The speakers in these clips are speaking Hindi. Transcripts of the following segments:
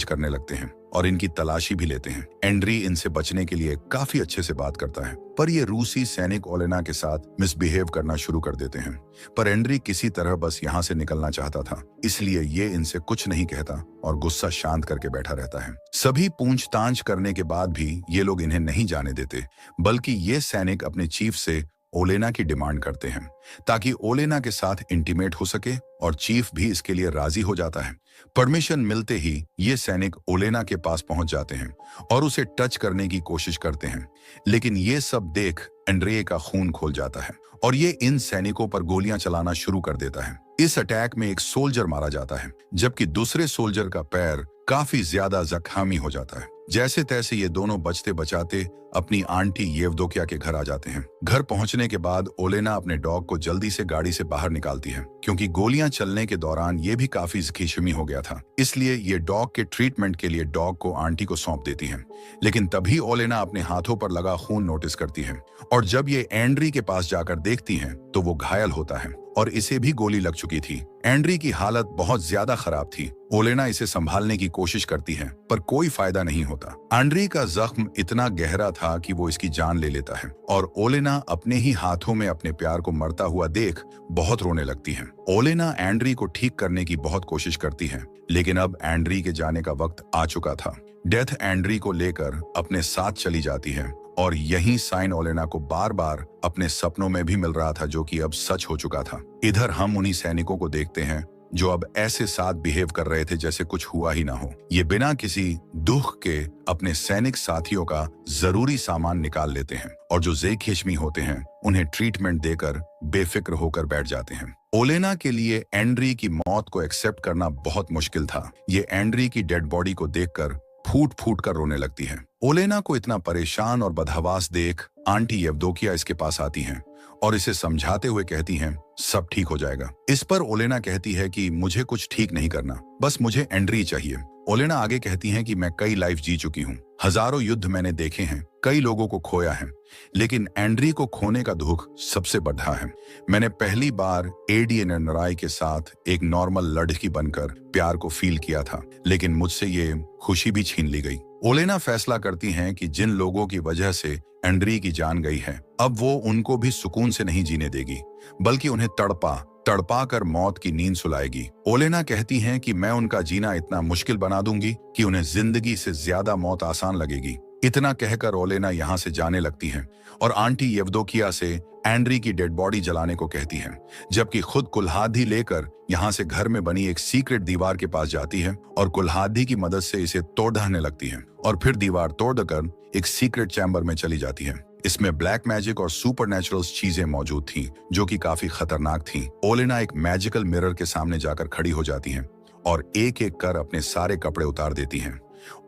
करने लगते हैं और इनकी तलाशी भी लेते हैं। एंड्री इनसे बचने के लिए काफी अच्छे से बात करता है, पर ये रूसी सैनिक ओलेना के साथ मिसबिहेव करना शुरू कर देते हैं। पर एंड्री किसी तरह बस यहाँ से निकलना चाहता था, इसलिए ये इनसे कुछ नहीं कहता और गुस्सा शांत करके बैठा रहता है। सभी पूछताछ करने के बाद भी ये लोग इन्हें नहीं जाने देते, बल्कि ये सैनिक अपने चीफ से ओलेना की डिमांड करते हैं ताकि ओलेना के साथ इंटीमेट हो सके, और चीफ भी इसके लिए राजी हो जाता है। परमिशन मिलते ही ये सैनिक ओलेना के पास पहुंच जाते हैं और उसे टच करने की कोशिश करते हैं, लेकिन ये सब देख एंड्रे का खून खोल जाता है और ये इन सैनिकों पर गोलियां चलाना शुरू कर देता है। इस अटैक में एक सोल्जर मारा जाता है, जबकि दूसरे सोल्जर का पैर काफी ज्यादा जख्मी हो जाता है। जैसे तैसे ये दोनों बचते बचाते अपनी आंटी येवदोकिया के घर आ जाते हैं। घर पहुंचने के बाद ओलेना अपने डॉग को जल्दी से गाड़ी से बाहर निकालती है, क्योंकि गोलियां चलने के दौरान ये भी काफी जख्मी हो गया था। इसलिए ये डॉग के ट्रीटमेंट के लिए डॉग को आंटी को सौंप देती है। लेकिन तभी ओलेना अपने हाथों पर लगा खून नोटिस करती है, और जब ये एंड्री के पास जाकर देखती है तो वो घायल होता है और इसे भी गोली लग चुकी थी। एंड्री की हालत बहुत ज्यादा खराब थी। ओलेना इसे संभालने की कोशिश करती है, पर कोई फायदा नहीं होता। एंड्री का जख्म इतना गहरा था कि वो इसकी जान ले लेता है, और ओलेना अपने ही हाथों में अपने प्यार को मरता हुआ देख बहुत रोने लगती है। ओलेना एंड्री को ठीक करने की बहुत कोशिश करती है, लेकिन अब एंड्री के जाने का वक्त आ चुका था। डेथ एंड्री को लेकर अपने साथ चली जाती है, और यही साइन ओलेना को बार बार अपने सपनों में भी मिल रहा था, जो कि अब सच हो चुका था। इधर हम उन्हीं सैनिकों को देखते हैं जो अब ऐसे साथ बिहेव कर रहे थे जैसे कुछ हुआ ही ना हो। ये बिना किसी दुख के अपने सैनिक साथियों का जरूरी सामान निकाल लेते हैं, और जो ज़ेखिशमी होते हैं उन्हें ट्रीटमेंट देकर बेफिक्र होकर बैठ जाते हैं। ओलेना के लिए एंड्री की मौत को एक्सेप्ट करना बहुत मुश्किल था। ये एंड्री की डेड बॉडी को देखकर फूट फूट कर रोने लगती है। ओलेना को इतना परेशान और बदहवास देख आंटी येवदोकिया इसके पास आती हैं और इसे समझाते हुए कहती हैं सब ठीक हो जाएगा। इस पर ओलेना कहती है कि मुझे कुछ ठीक नहीं करना, बस मुझे एंड्री चाहिए। ओलेना आगे कहती हैं कि मैं कई लाइफ जी चुकी हूँ, हजारों युद्ध मैंने देखे हैं, कई लोगों को खोया है, लेकिन एंड्री को खोने का दुख सबसे बड़ा है। मैंने पहली बार एडीएन राय के साथ एक नॉर्मल लड़की बनकर प्यार को फील किया था, लेकिन मुझसे ये खुशी भी छीन ली गई। ओलेना फैसला करती हैं कि जिन लोगों की वजह से एंड्री की जान गई है, अब वो उनको भी सुकून से नहीं जीने देगी, बल्कि उन्हें तड़पा कर मौत की नींद सुलाएगी। ओलेना कहती हैं कि मैं उनका जीना इतना मुश्किल बना दूंगी कि उन्हें जिंदगी से ज्यादा मौत आसान लगेगी। इतना कहकर ओलेना यहाँ से जाने लगती हैं और आंटी येवदोकिया से एंड्री की डेड बॉडी जलाने को कहती हैं, जबकि खुद कुल्हादी लेकर यहाँ से घर में बनी एक सीक्रेट दीवार के पास जाती है और कुल्हादी की मदद से इसे तोड़ ढाने लगती है, और फिर दीवार तोड़कर एक सीक्रेट चैम्बर में चली जाती है। इसमें ब्लैक मैजिक और सुपरनैचुरल चीजें मौजूद थीं, जो कि काफी खतरनाक थीं। ओलेना एक मैजिकल मिरर के सामने जाकर खड़ी हो जाती हैं और एक एक कर अपने सारे कपड़े उतार देती हैं,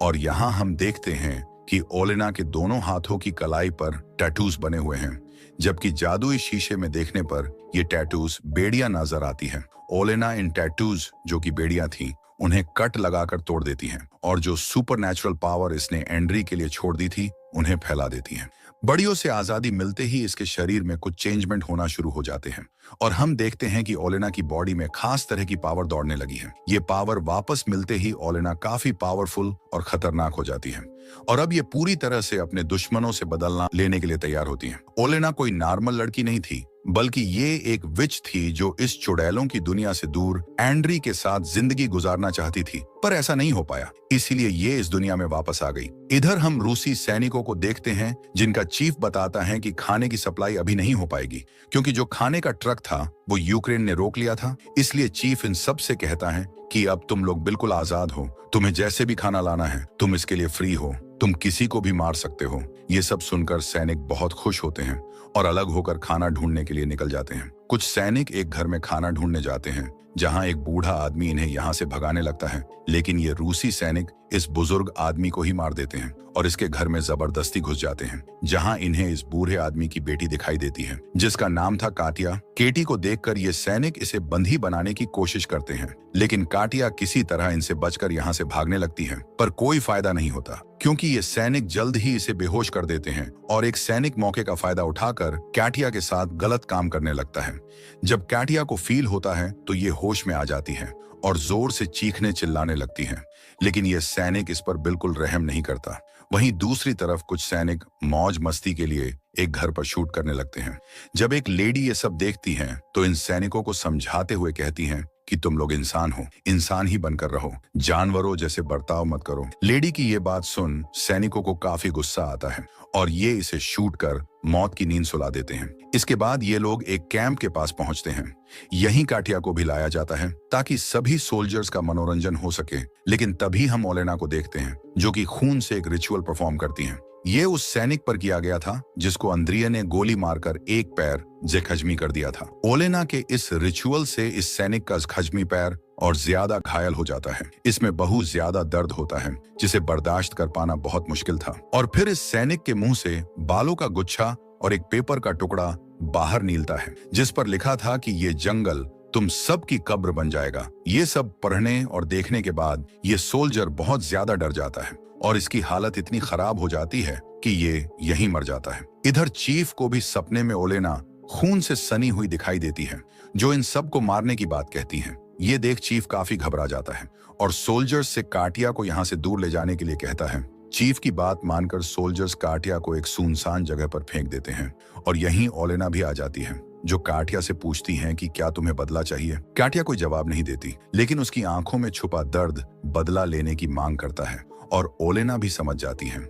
और यहाँ हम देखते हैं कि ओलेना के दोनों हाथों की कलाई पर टैटूज बने हुए हैं, जबकि जादुई शीशे में देखने पर ये टैटूज बेड़ियां नजर आती हैं। ओलेना इन टैटूज, जो कि बेड़ियां थी, उन्हें कट लगाकर तोड़ देती हैं, और जो सुपरनैचुरल पावर इसने एंड्री के लिए छोड़ दी थी उन्हें फैला देती हैं। बड़ियों से आजादी मिलते ही इसके शरीर में कुछ चेंजमेंट होना शुरू हो जाते हैं, और हम देखते हैं कि ओलेना की बॉडी में खास तरह की पावर दौड़ने लगी है। ये पावर वापस मिलते ही ओलेना काफी पावरफुल और खतरनाक हो जाती है, और अब ये पूरी तरह से अपने दुश्मनों से बदलना लेने के लिए तैयार होती है। ओलेना कोई नॉर्मल लड़की नहीं थी, बल्कि ये एक विच थी जो इस चुड़ैलों की दुनिया से दूर एंड्री के साथ जिंदगी गुजारना चाहती थी, पर ऐसा नहीं हो पाया, इसीलिए ये इस दुनिया में वापस आ गई। इधर हम रूसी सैनिकों को देखते हैं जिनका चीफ बताता है कि खाने की सप्लाई अभी नहीं हो पाएगी, क्योंकि जो खाने का ट्रक था वो यूक्रेन ने रोक लिया था। इसलिए चीफ इन सब से कहता है कि अब तुम लोग बिल्कुल आजाद हो, तुम्हें जैसे भी खाना लाना है तुम इसके लिए फ्री हो, तुम किसी को भी मार सकते हो। ये सब सुनकर सैनिक बहुत खुश होते हैं और अलग होकर खाना ढूंढने के लिए निकल जाते हैं। कुछ सैनिक एक घर में खाना ढूंढने जाते हैं, जहां एक बूढ़ा आदमी इन्हें यहां से भगाने लगता है, लेकिन ये रूसी सैनिक इस बुजुर्ग आदमी को ही मार देते हैं और इसके घर में जबरदस्ती घुस जाते हैं, जहां इन्हें इस बूढ़े आदमी की बेटी दिखाई देती है, जिसका नाम था काटिया। केटी को देखकर ये सैनिक इसे बंधी बनाने की कोशिश करते हैं, लेकिन काटिया किसी तरह इनसे बचकर यहाँ से भागने लगती है, पर कोई फायदा नहीं होता, क्योंकि ये सैनिक जल्द ही इसे बेहोश कर देते हैं, और एक सैनिक मौके का फायदा उठाकर काटिया के साथ गलत काम करने लगता है। जब काटिया को फील होता है तो ये होश में आ जाती है और जोर से चीखने चिल्लाने लगती है, लेकिन ये सैनिक इस पर बिल्कुल रहम नहीं करता। वहीं दूसरी तरफ कुछ सैनिक मौज मस्ती के लिए एक घर पर शूट करने लगते हैं। जब एक लेडी ये सब देखती हैं, तो इन सैनिकों को समझाते हुए कहती हैं कि तुम लोग इंसान हो, इंसान ही बनकर रहो, जानवरों जैसे बर्ताव मत करो। लेडी की ये बात सुन सैनिकों को काफी गुस्सा आता है और ये इसे शूट कर मौत की नींद सुला देते हैं। इसके बाद ये लोग एक कैंप के पास पहुंचते हैं। यहीं काटिया को भी लाया जाता है ताकि सभी सोल्जर्स का मनोरंजन हो सके। लेकिन तभी हम ओलेना को देखते हैं, जो कि खून से एक रिचुअल परफॉर्म करती हैं। ये उस सैनिक पर किया गया था जिसको अंद्रिया ने गोली मारकर एक पैर जख्मी कर दिया था। ओलेना के इस रिचुअल से इस सैनिक का जख्मी पैर और ज्यादा घायल हो जाता है। इसमें बहुत ज्यादा दर्द होता है जिसे बर्दाश्त कर पाना बहुत मुश्किल था। और फिर इस सैनिक के मुंह से बालों का गुच्छा और एक पेपर का टुकड़ा बाहर निकलता है, जिस पर लिखा था कि ये जंगल तुम सब की कब्र बन जाएगा। ये सब पढ़ने और देखने के बाद ये सोल्जर बहुत ज्यादा डर जाता है और इसकी हालत इतनी खराब हो जाती है कि ये यहीं मर जाता है। इधर चीफ को भी सपने में ओलेना खून से सनी हुई दिखाई देती है, जो इन सब को मारने की बात कहती है। ये देख चीफ काफी घबरा जाता है और सोल्जर्स से काटिया को यहाँ से दूर ले जाने के लिए कहता है। चीफ की बात मानकर सोल्जर्स काटिया को एक सुनसान जगह पर फेंक देते हैं और यहीं ओलेना भी आ जाती है, जो काटिया से पूछती हैं कि क्या तुम्हें बदला चाहिए। काटिया कोई जवाब नहीं देती, लेकिन उसकी आंखों में छुपा दर्द बदला लेने की मांग करता है और ओलेना भी समझ जाती है।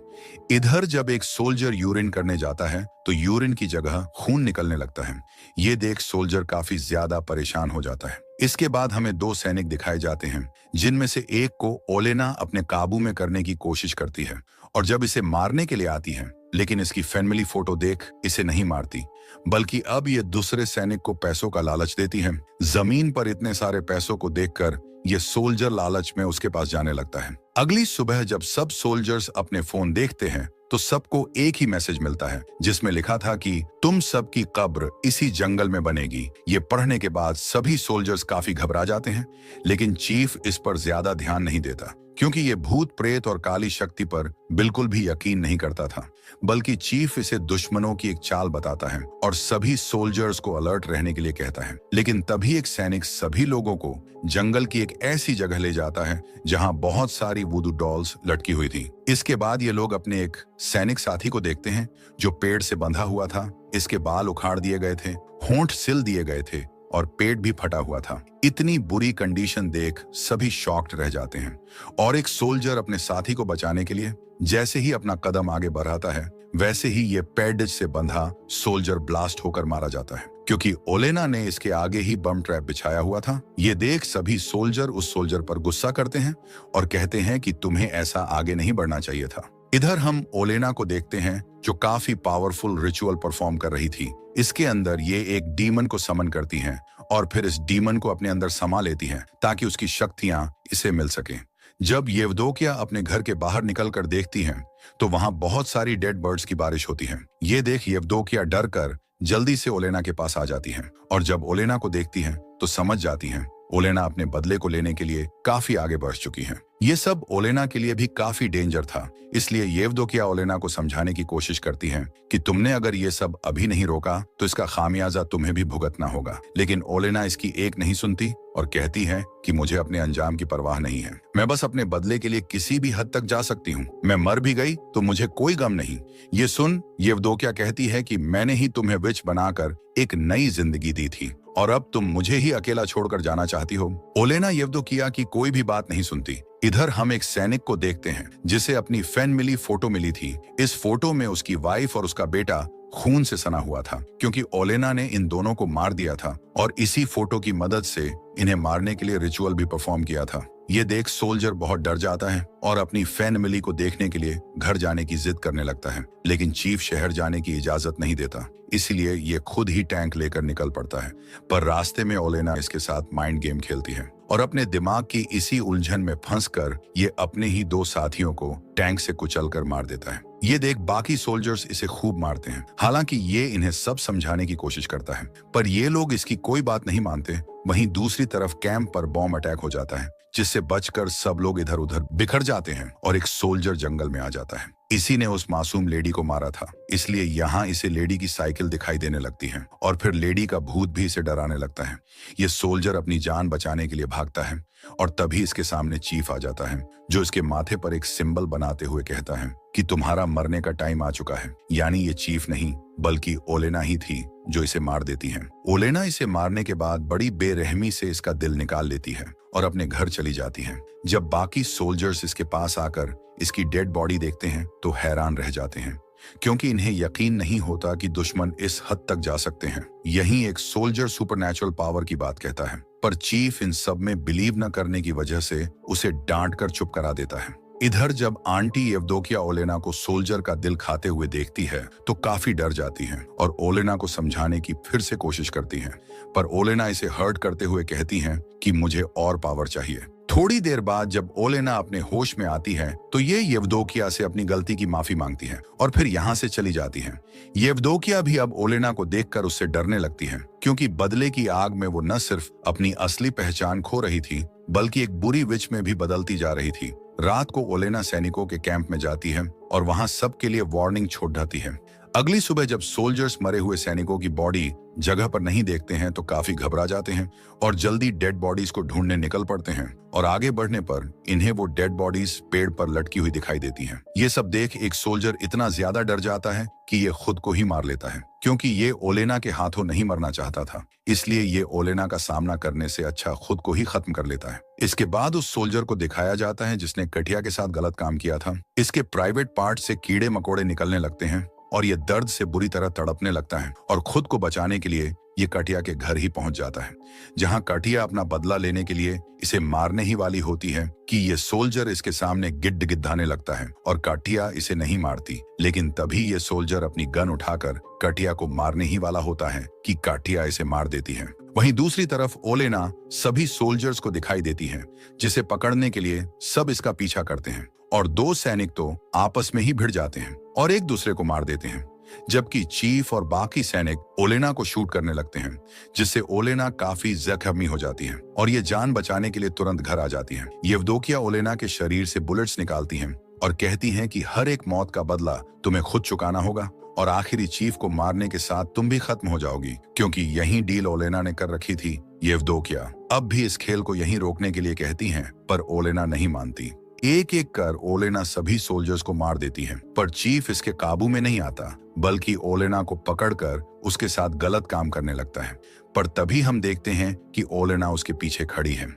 इधर जब एक सोल्जर यूरिन करने जाता है तो यूरिन की जगह खून निकलने लगता है। ये देख सोल्जर काफी ज्यादा परेशान हो जाता है। इसके बाद हमें दो सैनिक दिखाए जाते हैं, जिनमें से एक को ओलेना अपने काबू में करने की कोशिश करती है और जब इसे मारने के लिए आती है, लेकिन इसकी फैमिली फोटो देख इसे नहीं मारती, बल्कि अब ये दूसरे सैनिक को पैसों का लालच देती है। जमीन पर इतने सारे पैसों को देखकर ये सोल्जर लालच में उसके पास जाने लगता है। अगली सुबह जब सब सोल्जर्स अपने फोन देखते हैं तो सबको एक ही मैसेज मिलता है, जिसमें लिखा था कि तुम सबकी कब्र इसी जंगल में बनेगी। ये पढ़ने के बाद सभी सोल्जर्स काफी घबरा जाते हैं, लेकिन चीफ इस पर ज्यादा ध्यान नहीं देता, क्योंकि ये भूत प्रेत और काली शक्ति पर बिल्कुल भी यकीन नहीं करता था, बल्कि चीफ इसे दुश्मनों की एक चाल बताता है और सभी सोल्जर्स को अलर्ट रहने के लिए कहता है। लेकिन तभी एक सैनिक सभी लोगों को जंगल की एक ऐसी जगह ले जाता है जहां बहुत सारी वुडू डॉल्स लटकी हुई थी। इसके बाद ये लोग अपने एक सैनिक साथी को देखते हैं जो पेड़ से बंधा हुआ था। इसके बाल उखाड़ दिए गए थे, होंठ सिल दिए गए थे और पेट भी फटा हुआ था। इतनी बुरी कंडीशन देख सभी शॉक्ड रह जाते हैं और एक सोल्जर अपने साथी को बचाने के लिए जैसे ही अपना कदम आगे बढ़ाता है, वैसे ही ये पैडेज से बंधा सोल्जर ब्लास्ट होकर मारा जाता है, क्योंकि ओलेना ने इसके आगे ही बम ट्रैप बिछाया हुआ था। ये देख सभी सोल्जर उस सोल्जर पर गुस्सा करते हैं और कहते हैं कि तुम्हें ऐसा आगे नहीं बढ़ना चाहिए था। इधर हम ओलेना को देखते हैं जो काफी पावरफुल रिचुअल परफॉर्म कर रही थी। इसके अंदर ये एक डीमन को समन करती हैं और फिर इस डीमन को अपने अंदर समा लेती हैं ताकि उसकी शक्तियां इसे मिल सके। जब येवदोकिया अपने घर के बाहर निकलकर देखती हैं तो वहां बहुत सारी डेड बर्ड्स की बारिश होती है। ये देख येवदोकिया डर कर जल्दी से ओलेना के पास आ जाती हैं और जब ओलेना को देखती हैं तो समझ जाती हैं ओलेना अपने बदले को लेने के लिए काफी आगे बढ़ चुकी हैं। ये सब ओलेना के लिए भी काफी डेंजर था, इसलिए येवदोकिया ओलेना को समझाने की कोशिश करती हैं कि तुमने अगर ये सब अभी नहीं रोका तो इसका खामियाजा तुम्हें भी भुगतना होगा। लेकिन ओलेना इसकी एक नहीं सुनती और कहती है कि मुझे अपने अंजाम की परवाह नहीं है, मैं बस अपने बदले के लिए किसी भी हद तक जा सकती हूँ। मैं मर भी गई तो मुझे कोई गम नहीं। ये सुन येवदोकिया कहती है कि मैंने ही तुम्हें विच बनाकर एक नई जिंदगी दी थी और अब तुम मुझे ही अकेला छोड़कर जाना चाहती हो। ओलेना येवदोकिया की कोई भी बात नहीं सुनती। इधर हम एक सैनिक को देखते हैं जिसे अपनी फैमिली फोटो मिली थी। इस फोटो में उसकी वाइफ और उसका बेटा खून से सना हुआ था, क्योंकि ओलेना ने इन दोनों को मार दिया था और इसी फोटो की मदद से इन्हें मारने के लिए रिचुअल भी परफॉर्म किया था। ये देख सोल्जर बहुत डर जाता है और अपनी फैमिली को देखने के लिए घर जाने की जिद करने लगता है, लेकिन चीफ शहर जाने की इजाजत नहीं देता, इसलिए ये खुद ही टैंक लेकर निकल पड़ता है। पर रास्ते में ओलेना इसके साथ माइंड गेम खेलती है और अपने दिमाग की इसी उलझन में फंसकर ये अपने ही दो साथियों को टैंक से कुचलकर मार देता है। ये देख बाकी सोल्जर्स इसे खूब मारते हैं, हालांकि ये इन्हें सब समझाने की कोशिश करता है, पर ये लोग इसकी कोई बात नहीं मानते। वहीं दूसरी तरफ कैंप पर बॉम्ब अटैक हो जाता है, जिससे बचकर सब लोग इधर उधर बिखर जाते हैं और एक सोल्जर जंगल में आ जाता है। इसी ने उस मासूम लेडी को मारा था, इसलिए यहाँ इसे लेडी की साइकिल दिखाई देने लगती है और फिर लेडी का भूत भी इसे डराने लगता है। ये सोल्जर अपनी जान बचाने के लिए भागता है और तभी इसके सामने चीफ आ जाता है, जो इसके माथे पर एक सिंबल बनाते हुए कहता है कि तुम्हारा मरने का टाइम आ चुका है। यानी ये चीफ नहीं बल्कि ओलेना ही थी जो इसे मार देती है। ओलेना इसे मारने के बाद बड़ी बेरहमी से इसका दिल निकाल लेती है और अपने घर चली जाती है। जब बाकी सोल्जर्स इसके पास आकर इसकी डेड बॉडी देखते हैं तो हैरान रह जाते हैं, क्योंकि इन्हें यकीन नहीं होता कि दुश्मन इस हद तक जा सकते हैं। यही एक सोल्जर सुपरनैचुरल पावर की बात कहता है, पर चीफ इन सब में बिलीव न करने की वजह से उसे डांट कर चुप करा देता है। इधर जब आंटी येवदोकिया ओलेना को सोल्जर का दिल खाते हुए देखती है तो काफी डर जाती है और ओलेना को समझाने की फिर से कोशिश करती है, पर ओलेना इसे हर्ट करते हुए कहती है कि मुझे और पावर चाहिए। थोड़ी देर बाद जब ओलेना अपने होश में आती है तो ये येवदोकिया से अपनी गलती की माफी मांगती है और फिर यहाँ से चली जाती है। येवदोकिया भी अब ओलेना को देखकर उससे डरने लगती है, क्योंकि बदले की आग में वो न सिर्फ अपनी असली पहचान खो रही थी बल्कि एक बुरी विच में भी बदलती जा रही थी। रात को ओलेना सैनिकों के कैंप में जाती है और वहां सबके लिए वार्निंग छोड़ जाती है। अगली सुबह जब सोल्जर्स मरे हुए सैनिकों की बॉडी जगह पर नहीं देखते हैं तो काफी घबरा जाते हैं और जल्दी डेड बॉडीज को ढूंढने निकल पड़ते हैं और आगे बढ़ने पर इन्हें वो डेड बॉडीज पेड़ पर लटकी हुई दिखाई देती हैं। ये सब देख एक सोल्जर इतना ज्यादा डर जाता है कि ये खुद को ही मार लेता है, क्योंकि ये ओलेना के हाथों नहीं मरना चाहता था। इसलिए ये ओलेना का सामना करने से अच्छा खुद को ही खत्म कर लेता है। इसके बाद उस सोल्जर को दिखाया जाता है जिसने कटिया के साथ गलत काम किया था। इसके प्राइवेट पार्ट से कीड़े मकोड़े निकलने लगते हैं और ये दर्द से बुरी तरह तड़पने लगता है और खुद को बचाने के लिए ये कटिया के घर ही पहुंच जाता है, जहां कटिया अपना बदला लेने के लिए इसे मारने ही वाली होती है कि ये सोल्जर इसके सामने गिड्ड गिद्धाने लगता है और कटिया इसे नहीं मारती। लेकिन तभी ये सोल्जर अपनी गन उठाकर कटिया को मारने ही वाला होता है कि कटिया इसे मार देती है। वहीं दूसरी तरफ ओलेना सभी सोल्जर्स को दिखाई देती है, जिसे पकड़ने के लिए सब इसका पीछा करते हैं और दो सैनिक तो आपस में ही भिड़ जाते हैं और एक दूसरे को मार देते हैं, जबकि चीफ और बाकी सैनिक ओलेना को शूट करने लगते हैं, जिससे ओलेना काफी जख्मी हो जाती है और ये जान बचाने के लिए तुरंत घर आ जाती है। येवदोकिया ओलेना के शरीर से बुलेट्स निकालती हैं और कहती हैं कि हर एक मौत का बदला तुम्हें खुद चुकाना होगा और आखिरी चीफ को मारने के साथ तुम भी खत्म हो जाओगी, क्योंकि यही डील ओलेना ने कर रखी थी। येवदोकिया अब भी इस खेल को यहीं रोकने के लिए कहती हैं, पर ओलेना नहीं मानती। एक एक कर ओलेना सभी सोल्जर्स को मार देती है, पर चीफ इसके काबू में नहीं आता बल्कि ओलेना को पकड़कर उसके साथ गलत काम करने लगता है। पर तभी हम देखते हैं कि ओलेना उसके पीछे खड़ी है,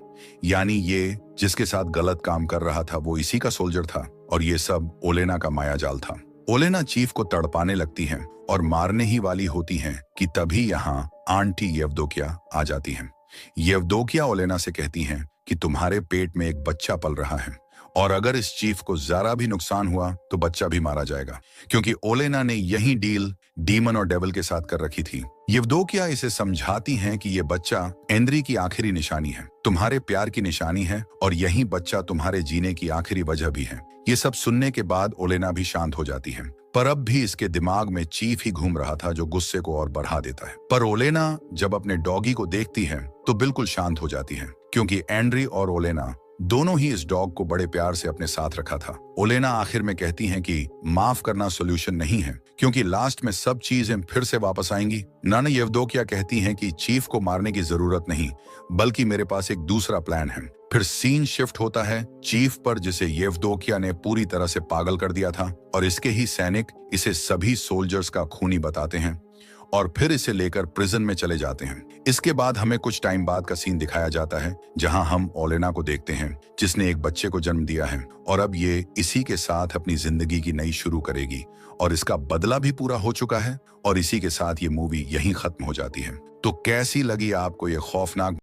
यानी ये जिसके साथ गलत काम कर रहा था वो इसी का सोल्जर था और ये सब ओलेना का मायाजाल था। ओलेना चीफ को तड़पाने लगती है और मारने ही वाली होती है कि तभी यहाँ आंटी येवदोकिया आ जाती है। येवदोकिया ओलेना से कहती हैं कि तुम्हारे पेट में एक बच्चा पल रहा है और अगर इस चीफ को जरा भी नुकसान हुआ तो बच्चा भी मारा जाएगा, क्योंकि ओलेना ने यही डील डीमन और डेविल के साथ कर रखी थी। येवदोकिया इसे समझाती हैं कि ये बच्चा एंद्री की आखिरी निशानी है, तुम्हारे प्यार की निशानी है और यही बच्चा तुम्हारे जीने की आखिरी वजह भी है। ये सब सुनने के बाद ओलेना भी शांत हो जाती है, पर अब भी इसके दिमाग में चीफ ही घूम रहा था जो गुस्से को और बढ़ा देता है। पर ओलेना जब अपने डॉगी को देखती है तो बिल्कुल शांत हो जाती है, क्योंकि एंड्री और ओलेना दोनों ही इस डॉग को बड़े प्यार से अपने साथ रखा था। ओलेना आखिर में कहती हैं कि माफ करना सॉल्यूशन नहीं है, क्योंकि लास्ट में सब चीजें फिर से वापस आएंगी। नाना येवदोकिया कहती हैं कि चीफ को मारने की जरूरत नहीं, बल्कि मेरे पास एक दूसरा प्लान है। फिर सीन शिफ्ट होता है चीफ पर, जिसे येवदोकिया ने पूरी तरह से पागल कर दिया था और इसके ही सैनिक इसे सभी सोल्जर्स का खूनी बताते हैं और फिर इसे लेकर प्रिजन में चले जाते हैं। इसके बाद हमें कुछ टाइम बाद का सीन दिखाया जाता है, जहां हम ओलेना को देखते हैं जिसने एक बच्चे को जन्म दिया है और अब ये इसी के साथ अपनी जिंदगी की नई शुरू करेगी और इसका बदला भी पूरा हो चुका है और इसी के साथ ये मूवी यहीं खत्म हो जाती है। तो कैसी लगी आपको ये खौफनाक